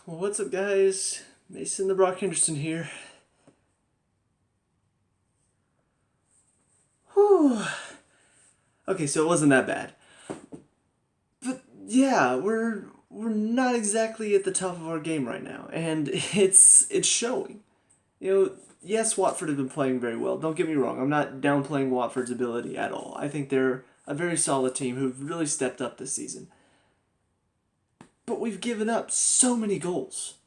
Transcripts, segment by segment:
Well, what's up, guys? Mason the Brock Henderson here. Whew. Okay, so it wasn't that bad, but yeah, we're not exactly at the top of our game right now, and it's showing. Yes, Watford have been playing very well. Don't get me wrong. I'm not downplaying Watford's ability at all. I think they're a very solid team who've really stepped up this season. But we've given up so many goals.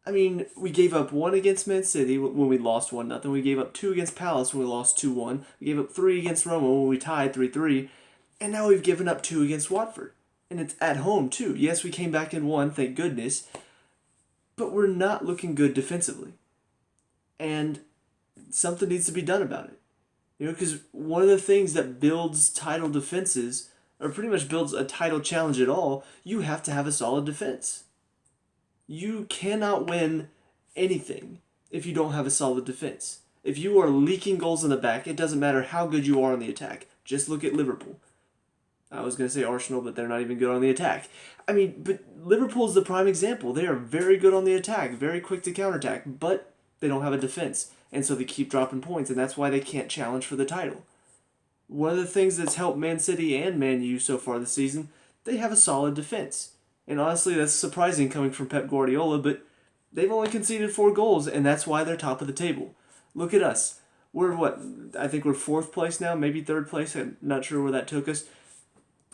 I mean, we gave up one against Man City when we lost 1-0. We gave up two against Palace when we lost 2-1. We gave up three against Roma when we tied 3-3. And now we've given up two against Watford. And it's at home, too. Yes, we came back and won, thank goodness. But we're not looking good defensively. And something needs to be done about it. Because one of the things that builds title defenses, or pretty much builds a title challenge at all, you have to have a solid defense. You cannot win anything if you don't have a solid defense. If you are leaking goals in the back, it doesn't matter how good you are on the attack. Just look at Liverpool. I was going to say Arsenal, but they're not even good on the attack. I mean, but Liverpool is the prime example. They are very good on the attack, very quick to counterattack, but they don't have a defense. And so they keep dropping points, and that's why they can't challenge for the title. One of the things that's helped Man City and Man U so far this season, they have a solid defense. And honestly, that's surprising coming from Pep Guardiola, but they've only conceded 4 goals, and that's why they're top of the table. Look at us. We're what? I think we're 4th place now, maybe 3rd place. I'm not sure where that took us.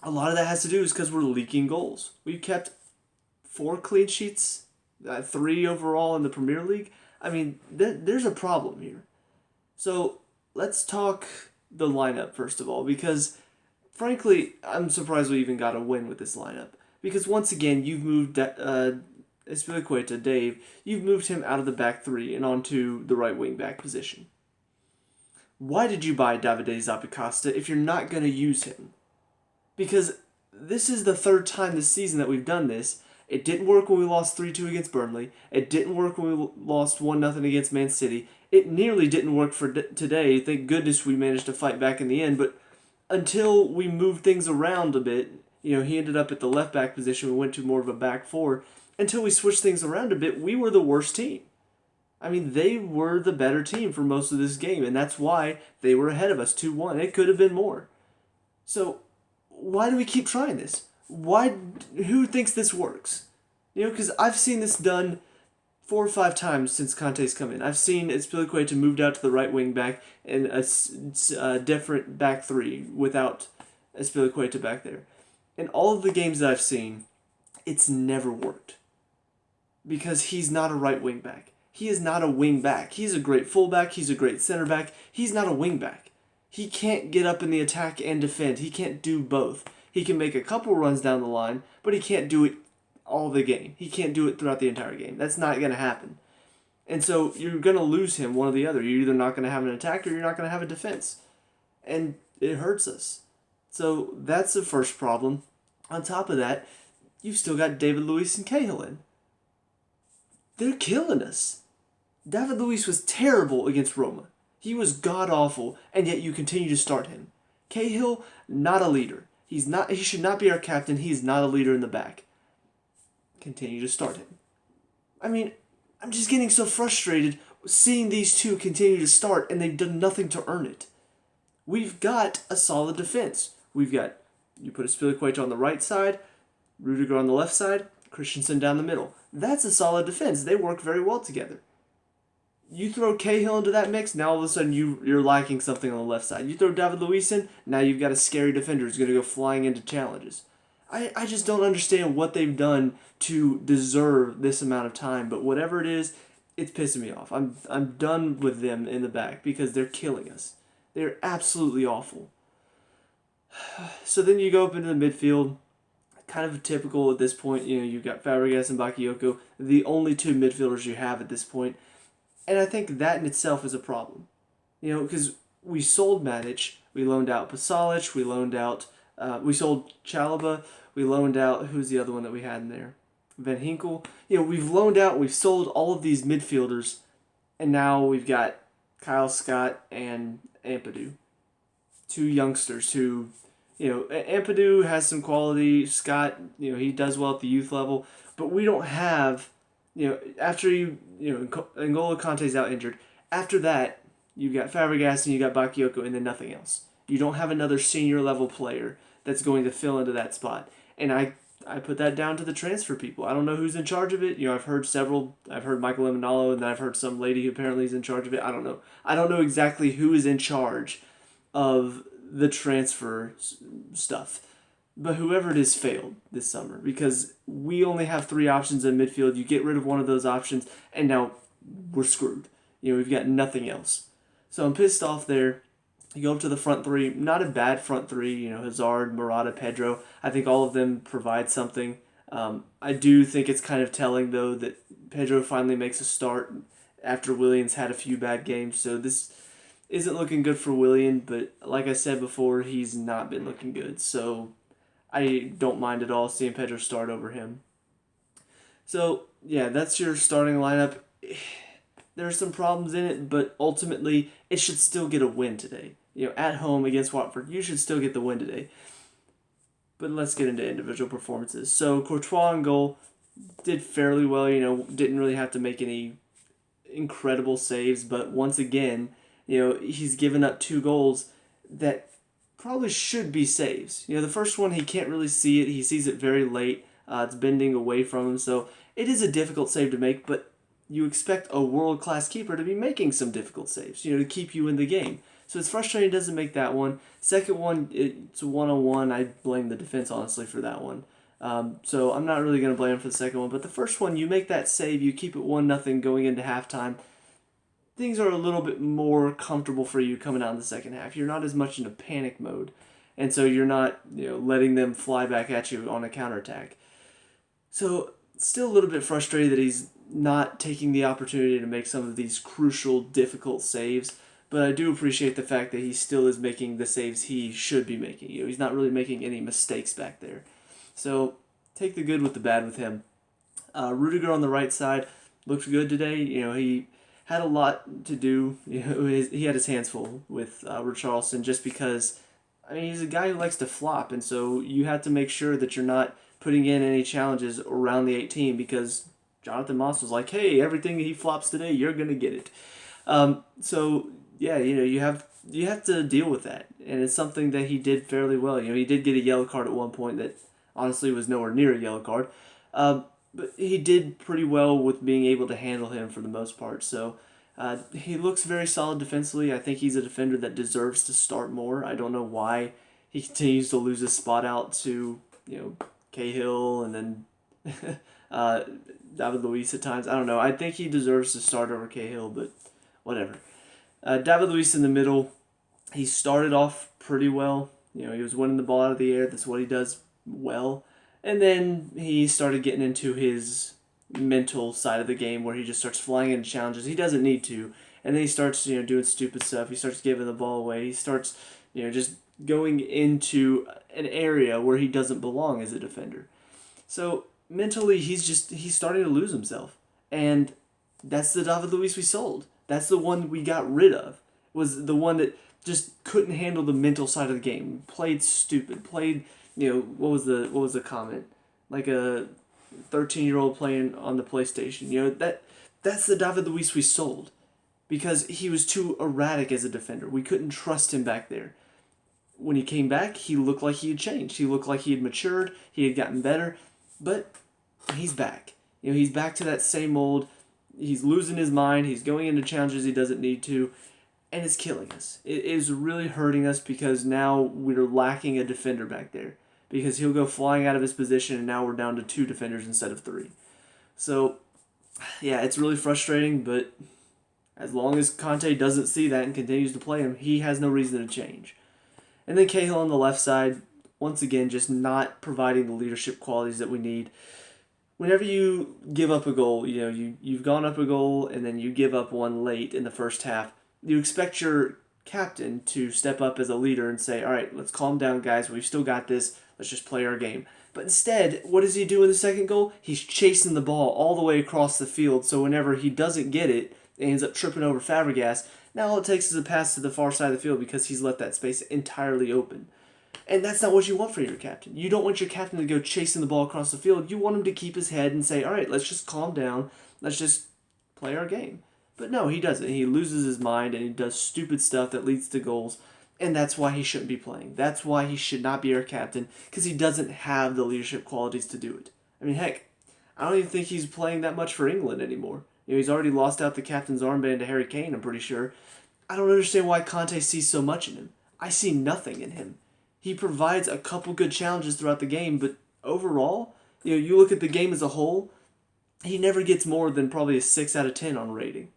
A lot of that has to do is because we're leaking goals. We've kept 4 clean sheets, 3 overall in the Premier League. I mean, there's a problem here. So let's talk the lineup first of all, because frankly, I'm surprised we even got a win with this lineup. Because once again, you've moved Espilicueta, Dave, you've moved him out of the back 3 and onto the right wing back position. Why did you buy Davide Zappacosta if you're not going to use him? Because this is the 3rd time this season that we've done this. It didn't work when we lost 3-2 against Burnley. It didn't work when we lost 1-0 against Man City. It nearly didn't work for today. Thank goodness we managed to fight back in the end, but until we moved things around a bit, he ended up at the left back position. We went to more of a back 4. Until we switched things around a bit, we were the worst team. I mean, they were the better team for most of this game, and that's why they were ahead of us 2-1. It could have been more. So, why do we keep trying this? Who thinks this works? Because I've seen this done 4 or 5 times since Conte's come in. I've seen Espilicueta moved out to the right wing back and a different back 3 without Espilicueta back there. In all of the games that I've seen, it's never worked. Because he's not a right wing back. He is not a wing back. He's a great fullback. He's a great center back. He's not a wing back. He can't get up in the attack and defend. He can't do both. He can make a couple runs down the line, but he can't do it all the game. He can't do it throughout the entire game. That's not going to happen. And so you're going to lose him one or the other. You're either not going to have an attack or you're not going to have a defense. And it hurts us. So that's the first problem. On top of that, you've still got David Luiz and Cahill in. They're killing us. David Luiz was terrible against Roma. He was god-awful, and yet you continue to start him. Cahill, not a leader. He should not be our captain. He is not a leader in the back. Continue to start him. I mean, I'm just getting so frustrated seeing these two continue to start, and they've done nothing to earn it. We've got a solid defense. You put a Spilicueta on the right side, Rudiger on the left side, Christensen down the middle. That's a solid defense. They work very well together. You throw Cahill into that mix, now all of a sudden you're lacking something on the left side. You throw David Luiz in, now you've got a scary defender who's going to go flying into challenges. I just don't understand what they've done to deserve this amount of time, but whatever it is, it's pissing me off. I'm done with them in the back because they're killing us. They're absolutely awful. So then you go up into the midfield, kind of typical at this point. You've got Fabregas and Bakayoko, the only 2 midfielders you have at this point. And I think that in itself is a problem. Because we sold Matic, we loaned out Pasalic, we sold Chalaba, we loaned out, who's the other one that we had in there? Van Hinkel. We've loaned out, we've sold all of these midfielders, and now we've got Kyle Scott and Ampadu. 2 youngsters who, Ampadu has some quality. Scott, he does well at the youth level, but we don't have, after N'Golo Kante's out injured. After that, you've got Fabregas and you got Bakayoko, and then nothing else. You don't have another senior level player that's going to fill into that spot. And I put that down to the transfer people. I don't know who's in charge of it. I've heard several. I've heard Michael Emenalo, and then I've heard some lady who apparently is in charge of it. I don't know. I don't know exactly who is in charge of the transfer stuff. But whoever it is failed this summer because we only have three options in midfield. You get rid of one of those options, and now we're screwed. We've got nothing else. So I'm pissed off there. You go up to the front three, not a bad front three, Hazard, Morata, Pedro. I think all of them provide something. I do think it's kind of telling, though, that Pedro finally makes a start after Willian's had a few bad games. So this isn't looking good for Willian, but like I said before, he's not been looking good. So I don't mind at all seeing Pedro start over him. So, yeah, that's your starting lineup. There are some problems in it, but ultimately, it should still get a win today. At home against Watford, you should still get the win today. But let's get into individual performances. So, Courtois in goal did fairly well, didn't really have to make any incredible saves, but once again, he's given up 2 goals that probably should be saves. The first one, he can't really see it. He sees it very late. It's bending away from him, so it is a difficult save to make, but you expect a world-class keeper to be making some difficult saves, to keep you in the game. So it's frustrating he doesn't make that one. Second one, it's a one-on-one. I blame the defense, honestly, for that one. So I'm not really going to blame him for the second one. But the first one, you make that save, you keep it 1-0 going into halftime. Things are a little bit more comfortable for you coming out in the second half. You're not as much in a panic mode. And so you're not letting them fly back at you on a counterattack. So still a little bit frustrated that he's not taking the opportunity to make some of these crucial, difficult saves. But I do appreciate the fact that he still is making the saves he should be making. He's not really making any mistakes back there. So take the good with the bad with him. Rudiger on the right side looked good today. He had a lot to do. He had his hands full with Richarlison just because, he's a guy who likes to flop. And so you have to make sure that you're not putting in any challenges around the 18 because Jonathan Moss was like, hey, everything he flops today, you're going to get it. So yeah, you have to deal with that, and it's something that he did fairly well. He did get a yellow card at one point that honestly was nowhere near a yellow card, but he did pretty well with being able to handle him for the most part. So he looks very solid defensively. I think he's a defender that deserves to start more. I don't know why he continues to lose his spot out to Cahill and then David Luiz at times. I don't know. I think he deserves to start over Cahill, but whatever. David Luiz in the middle, he started off pretty well. He was winning the ball out of the air. That's what he does well. And then he started getting into his mental side of the game where he just starts flying into challenges. He doesn't need to. And then he starts, doing stupid stuff. He starts giving the ball away. He starts, just going into an area where he doesn't belong as a defender. So mentally, he's starting to lose himself. And that's the David Luiz we sold. That's the one we got rid of. Was the one that just couldn't handle the mental side of the game. Played stupid. Played, what was the comment? Like a 13-year-old playing on the PlayStation. That's the David Luiz we sold. Because he was too erratic as a defender. We couldn't trust him back there. When he came back, he looked like he had changed. He looked like he had matured. He had gotten better. But he's back. He's back to that same old. He's losing his mind. He's going into challenges he doesn't need to. And it's killing us. It is really hurting us because now we're lacking a defender back there. Because he'll go flying out of his position and now we're down to 2 defenders instead of 3. So, yeah, it's really frustrating, but as long as Conte doesn't see that and continues to play him, he has no reason to change. And then Cahill on the left side, once again, just not providing the leadership qualities that we need. Whenever you give up a goal, you've gone up a goal and then you give up one late in the first half, you expect your captain to step up as a leader and say, all right, let's calm down, guys. We've still got this. Let's just play our game. But instead, what does he do in the second goal? He's chasing the ball all the way across the field, so whenever he doesn't get it, and ends up tripping over Fabregas, now all it takes is a pass to the far side of the field because he's left that space entirely open. And that's not what you want for your captain. You don't want your captain to go chasing the ball across the field. You want him to keep his head and say, all right, let's just calm down. Let's just play our game. But no, he doesn't. He loses his mind and he does stupid stuff that leads to goals. And that's why he shouldn't be playing. That's why he should not be our captain, because he doesn't have the leadership qualities to do it. I mean, heck, I don't even think he's playing that much for England anymore. He's already lost out the captain's armband to Harry Kane, I'm pretty sure. I don't understand why Conte sees so much in him. I see nothing in him. He provides a couple good challenges throughout the game, but overall, you look at the game as a whole, he never gets more than probably a 6 out of 10 on rating.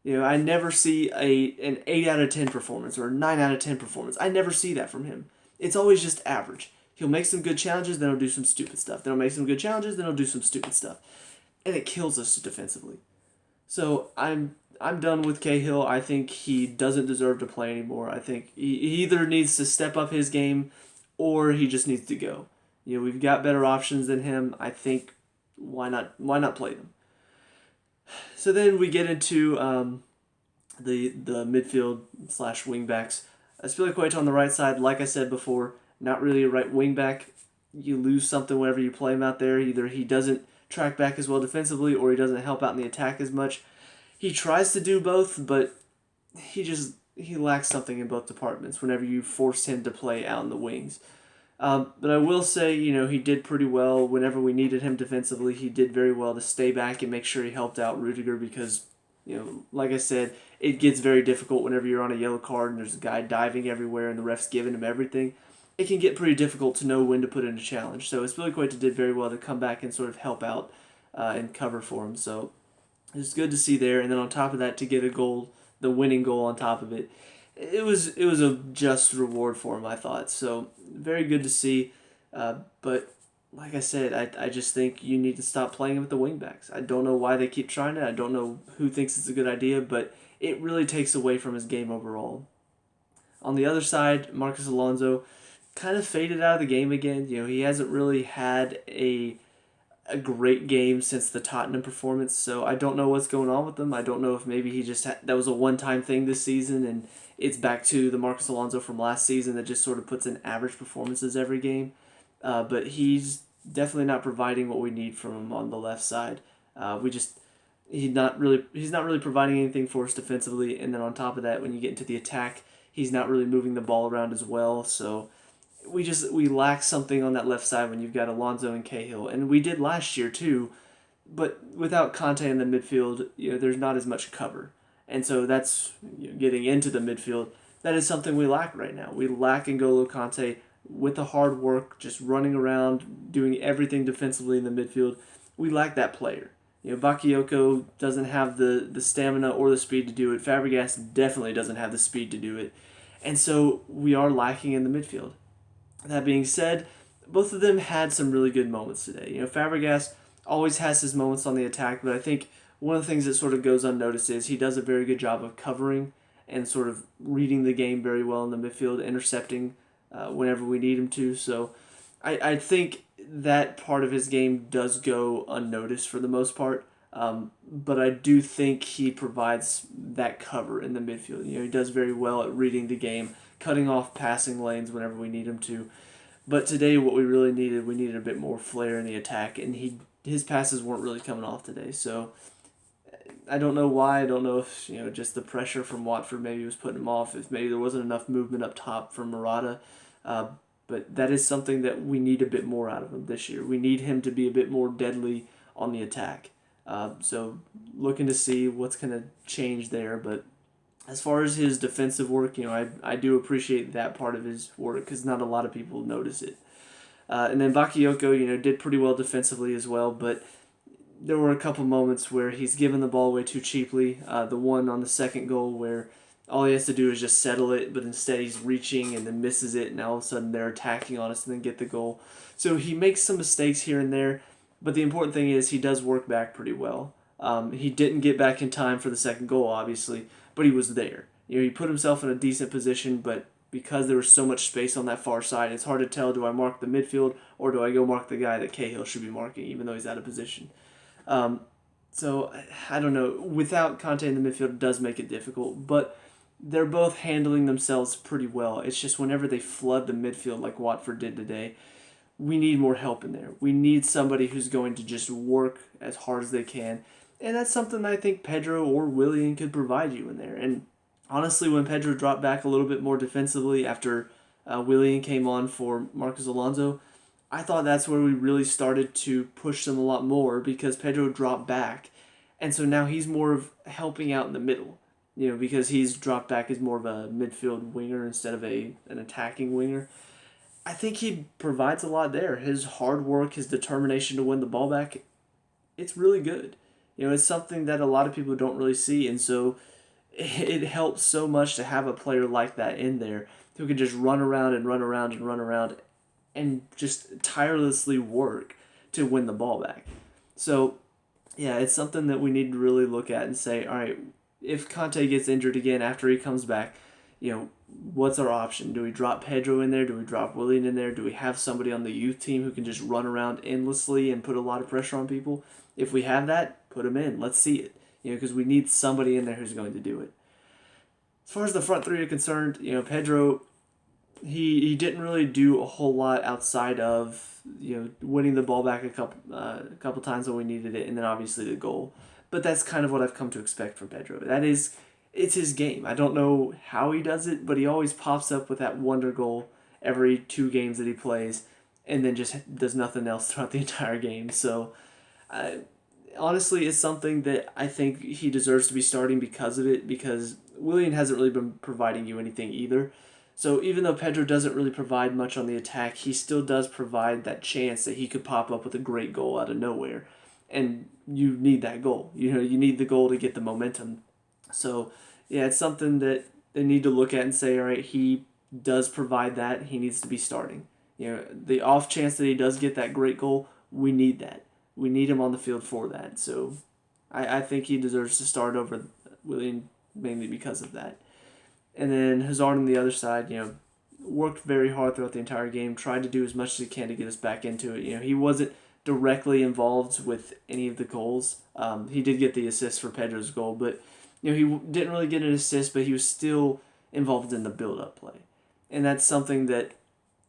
I never see an 8 out of 10 performance or a 9 out of 10 performance. I never see that from him. It's always just average. He'll make some good challenges, then he'll do some stupid stuff. Then he'll make some good challenges, then he'll do some stupid stuff. And it kills us defensively. So I'm done with Cahill. I think he doesn't deserve to play anymore. I think he either needs to step up his game or he just needs to go. We've got better options than him. I think why not play them? So then we get into the midfield / wing backs. Aspilicueta on the right side, like I said before, not really a right wing back. You lose something whenever you play him out there. Either he doesn't track back as well defensively or he doesn't help out in the attack as much. He tries to do both, but he lacks something in both departments whenever you force him to play out in the wings. But I will say, he did pretty well whenever we needed him defensively. He did very well to stay back and make sure he helped out Rudiger because, like I said, it gets very difficult whenever you're on a yellow card and there's a guy diving everywhere and the ref's giving him everything. It can get pretty difficult to know when to put in a challenge. So Aspilicueta did very well to come back and sort of help out and cover for him. So it's good to see there. And then on top of that, to get a goal, the winning goal on top of it, it was a just reward for him, I thought. So very good to see. But like I said, I just think you need to stop playing him with the wingbacks. I don't know why they keep trying it. I don't know who thinks it's a good idea, but it really takes away from his game overall. On the other side, Marcus Alonso kind of faded out of the game again. He hasn't really had a great game since the Tottenham performance, so I don't know what's going on with him. I don't know if maybe he just that was a one-time thing this season and it's back to the Marcus Alonso from last season that just sort of puts in average performances every game. But he's definitely not providing what we need from him on the left side. He's not really providing anything for us defensively, and then on top of that, when you get into the attack, he's not really moving the ball around as well. So we lack something on that left side when you've got Alonso and Cahill, and we did last year too. But without Conte in the midfield, there's not as much cover, and so that's getting into the midfield. That is something we lack right now. We lack N'Golo Conte with the hard work, just running around, doing everything defensively in the midfield. We lack that player. Bakayoko doesn't have the stamina or the speed to do it. Fabregas definitely doesn't have the speed to do it, and so we are lacking in the midfield. That being said, both of them had some really good moments today. Fabregas always has his moments on the attack, but I think one of the things that sort of goes unnoticed is he does a very good job of covering and sort of reading the game very well in the midfield, intercepting whenever we need him to. So I think that part of his game does go unnoticed for the most part, but I do think he provides that cover in the midfield. He does very well at reading the game, cutting off passing lanes whenever we need him to. But today, what we really needed a bit more flair in the attack, and his passes weren't really coming off today. So I don't know why. I don't know if just the pressure from Watford maybe was putting him off. If maybe there wasn't enough movement up top from Murata. But that is something that we need a bit more out of him this year. We need him to be a bit more deadly on the attack. So looking to see what's going to change there, but as far as his defensive work, I do appreciate that part of his work because not a lot of people notice it. And then Bakayoko, did pretty well defensively as well, but there were a couple moments where he's given the ball away too cheaply. The one on the second goal where all he has to do is just settle it, but instead he's reaching and then misses it, and all of a sudden they're attacking on us and then get the goal. So he makes some mistakes here and there, but the important thing is he does work back pretty well. He didn't get back in time for the second goal, obviously, but he was there. He put himself in a decent position, but because there was so much space on that far side, it's hard to tell, do I mark the midfield or do I go mark the guy that Cahill should be marking, even though he's out of position. So, I don't know. Without Conte in the midfield, it does make it difficult, but they're both handling themselves pretty well. It's just whenever they flood the midfield like Watford did today, we need more help in there. We need somebody who's going to just work as hard as they can. And that's something I think Pedro or Willian could provide you in there. And honestly, when Pedro dropped back a little bit more defensively after Willian came on for Marcos Alonso, I thought that's where we really started to push them a lot more because Pedro dropped back. And so now he's more of helping out in the middle, because he's dropped back as more of a midfield winger instead of an attacking winger. I think he provides a lot there. His hard work, his determination to win the ball back, it's really good. It's something that a lot of people don't really see, and so it helps so much to have a player like that in there who can just run around and run around and run around and just tirelessly work to win the ball back. So, yeah, it's something that we need to really look at and say, all right, if Conte gets injured again after he comes back, what's our option? Do we drop Pedro in there? Do we drop Willian in there? Do we have somebody on the youth team who can just run around endlessly and put a lot of pressure on people? If we have that, put him in. Let's see it. Because we need somebody in there who's going to do it. As far as the front three are concerned, Pedro, he didn't really do a whole lot outside of winning the ball back a couple times when we needed it, and then obviously the goal. But that's kind of what I've come to expect from Pedro. It's his game. I don't know how he does it, but he always pops up with that wonder goal every 2 games that he plays, and then just does nothing else throughout the entire game. So, honestly, it's something that I think he deserves to be starting because of it, because Willian hasn't really been providing you anything either. So even though Pedro doesn't really provide much on the attack, he still does provide that chance that he could pop up with a great goal out of nowhere. And you need that goal. You need the goal to get the momentum. So, yeah, it's something that they need to look at and say, all right, he does provide that. He needs to be starting. The off chance that he does get that great goal, we need that. We need him on the field for that. So, I think he deserves to start over Willian mainly because of that. And then Hazard on the other side, worked very hard throughout the entire game, tried to do as much as he can to get us back into it. He wasn't directly involved with any of the goals. He did get the assist for Pedro's goal, but he didn't really get an assist, but he was still involved in the build-up play. And that's something that,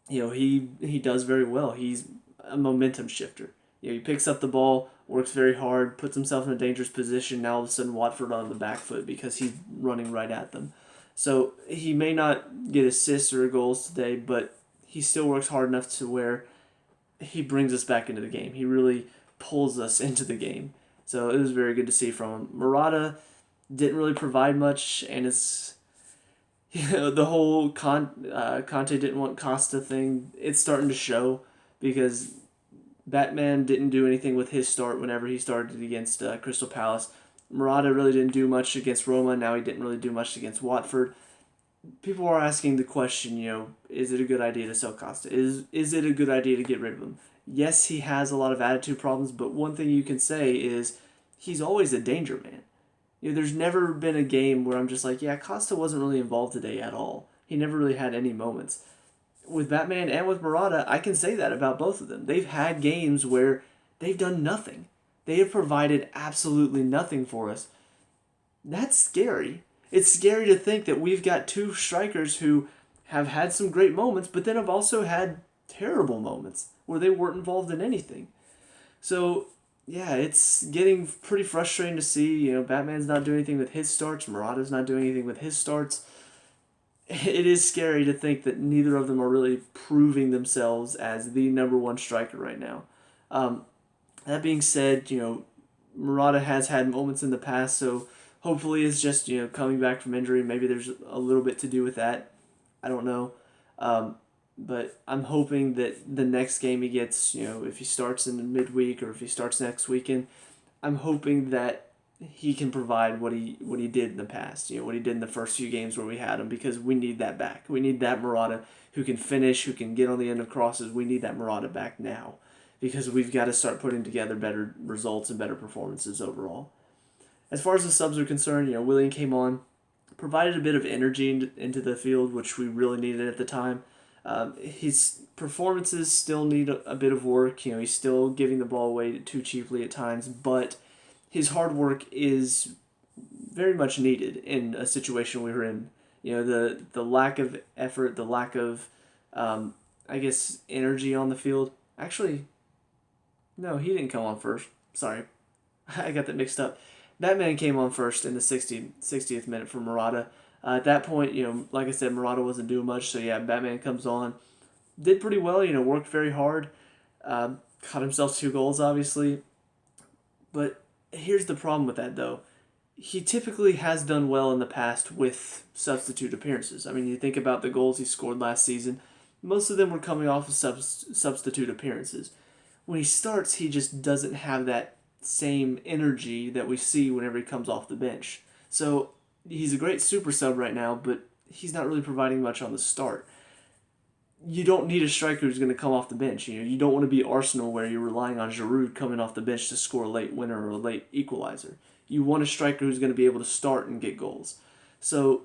he does very well. He's a momentum shifter. He picks up the ball, works very hard, puts himself in a dangerous position. Now all of a sudden Watford on the back foot because he's running right at them. So he may not get assists or goals today, but he still works hard enough to where he brings us back into the game. He really pulls us into the game. So it was very good to see from him. Murata didn't really provide much, and it's the whole Conte didn't want Costa thing. It's starting to show because Batman didn't do anything with his start whenever he started against Crystal Palace. Murata really didn't do much against Roma. Now he didn't really do much against Watford. People are asking the question, is it a good idea to sell Costa? Is it a good idea to get rid of him? Yes, he has a lot of attitude problems, but one thing you can say is he's always a danger man. There's never been a game where I'm just like, yeah, Costa wasn't really involved today at all. He never really had any moments. With Batman and with Murata, I can say that about both of them. They've had games where they've done nothing. They have provided absolutely nothing for us. That's scary. It's scary to think that we've got 2 strikers who have had some great moments, but then have also had terrible moments where they weren't involved in anything. So, yeah, it's getting pretty frustrating to see. Batman's not doing anything with his starts. Murata's not doing anything with his starts. It is scary to think that neither of them are really proving themselves as the number 1 striker right now. That being said, Murata has had moments in the past, so hopefully it's just, coming back from injury. Maybe there's a little bit to do with that. I don't know. But I'm hoping that the next game he gets, if he starts in the midweek or if he starts next weekend, I'm hoping that he can provide what he did in the past, what he did in the first few games where we had him, because we need that back. We need that Murata who can finish, who can get on the end of crosses. We need that Murata back now, because we've got to start putting together better results and better performances overall. As far as the subs are concerned, Willian came on, provided a bit of energy into the field, which we really needed at the time. His performances still need a bit of work. He's still giving the ball away too cheaply at times, but his hard work is very much needed in a situation we were in The lack of effort, the lack of, I guess, energy on the field. Actually, no, he didn't come on first. Sorry, I got that mixed up. Batman came on first in the 60th minute for Murata. At that point, like I said, Murata wasn't doing much, so yeah, Batman comes on, did pretty well. Worked very hard, caught himself 2 goals, obviously. But here's the problem with that, though. He typically has done well in the past with substitute appearances. I mean, you think about the goals he scored last season, most of them were coming off of substitute appearances. When he starts, he just doesn't have that same energy that we see whenever he comes off the bench. So he's a great super sub right now, but he's not really providing much on the start. You don't need a striker who's going to come off the bench. You don't want to be Arsenal where you're relying on Giroud coming off the bench to score a late winner or a late equalizer. You want a striker who's going to be able to start and get goals. So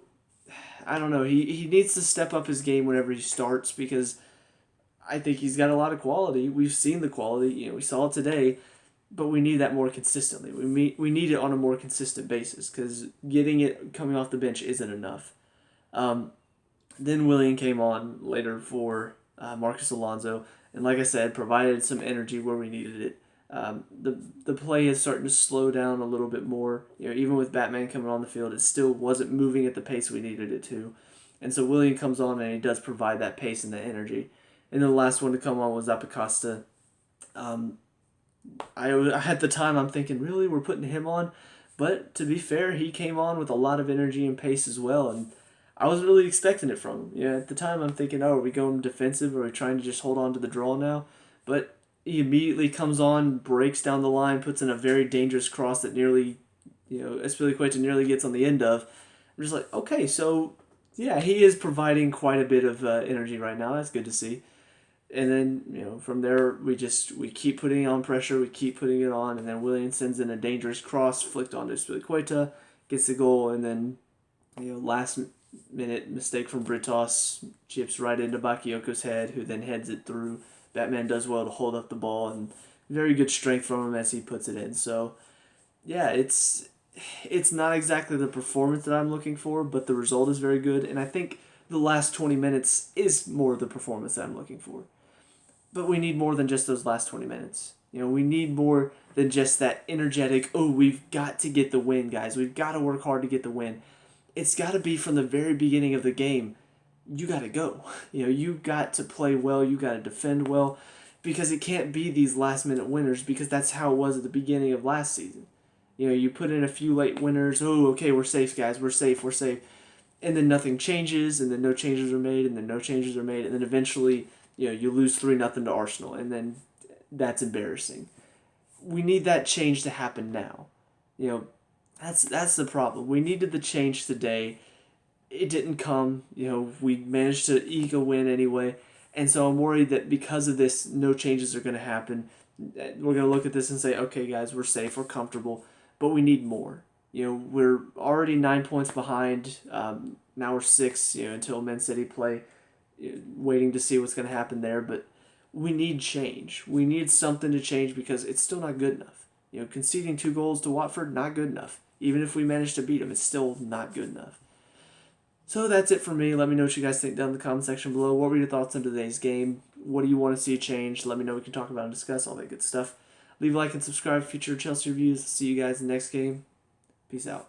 I don't know. He needs to step up his game whenever he starts because I think he's got a lot of quality. We've seen the quality. We saw it today, but we need that more consistently. We need it on a more consistent basis because getting it coming off the bench isn't enough. Then Willian came on later for Marcus Alonso, and like I said, provided some energy where we needed it. The play is starting to slow down a little bit more. Even with Batman coming on the field, it still wasn't moving at the pace we needed it to. And so Willian comes on and he does provide that pace and that energy. And then the last one to come on was Zappacosta. At the time I'm thinking, really, we're putting him on? But to be fair, he came on with a lot of energy and pace as well, and I wasn't really expecting it from him. At the time I'm thinking, oh, are we going defensive? Are we trying to just hold on to the draw now? But he immediately comes on, breaks down the line, puts in a very dangerous cross that nearly, Espilicueta nearly gets on the end of. I'm just like, okay, so yeah, he is providing quite a bit of energy right now. That's good to see. And then, from there, we keep putting on pressure, we keep putting it on, and then Willian sends in a dangerous cross, flicked onto Spilicueta, gets the goal, and then, last minute mistake from Britos, chips right into Bakayoko's head, who then heads it through. Batman does well to hold up the ball, and very good strength from him as he puts it in. So, yeah, it's not exactly the performance that I'm looking for, but the result is very good, and I think the last 20 minutes is more the performance that I'm looking for. But we need more than just those last 20 minutes. We need more than just that energetic, oh, we've got to get the win, guys. We've got to work hard to get the win. It's got to be from the very beginning of the game. You got to go. You got to play well. You got to defend well. Because it can't be these last-minute winners because that's how it was at the beginning of last season. You put in a few late winners. Oh, okay, we're safe, guys. We're safe. And then nothing changes, and then no changes are made, and then no changes are made, and then eventually you lose 3-0 to Arsenal, and then that's embarrassing. We need that change to happen now. That's the problem. We needed the change today. It didn't come. We managed to eke a win anyway, and so I'm worried that because of this, no changes are going to happen. We're going to look at this and say, okay, guys, we're safe, we're comfortable, but we need more. We're already 9 points behind. Now we're 6. Until Man City play. Waiting to see what's going to happen there, but we need change. We need something to change because it's still not good enough. Conceding 2 goals to Watford, not good enough. Even if we manage to beat them, it's still not good enough. So that's it for me. Let me know what you guys think down in the comment section below. What were your thoughts on today's game? What do you want to see change? Let me know. We can talk about and discuss all that good stuff. Leave a like and subscribe for future Chelsea reviews. See you guys in the next game. Peace out.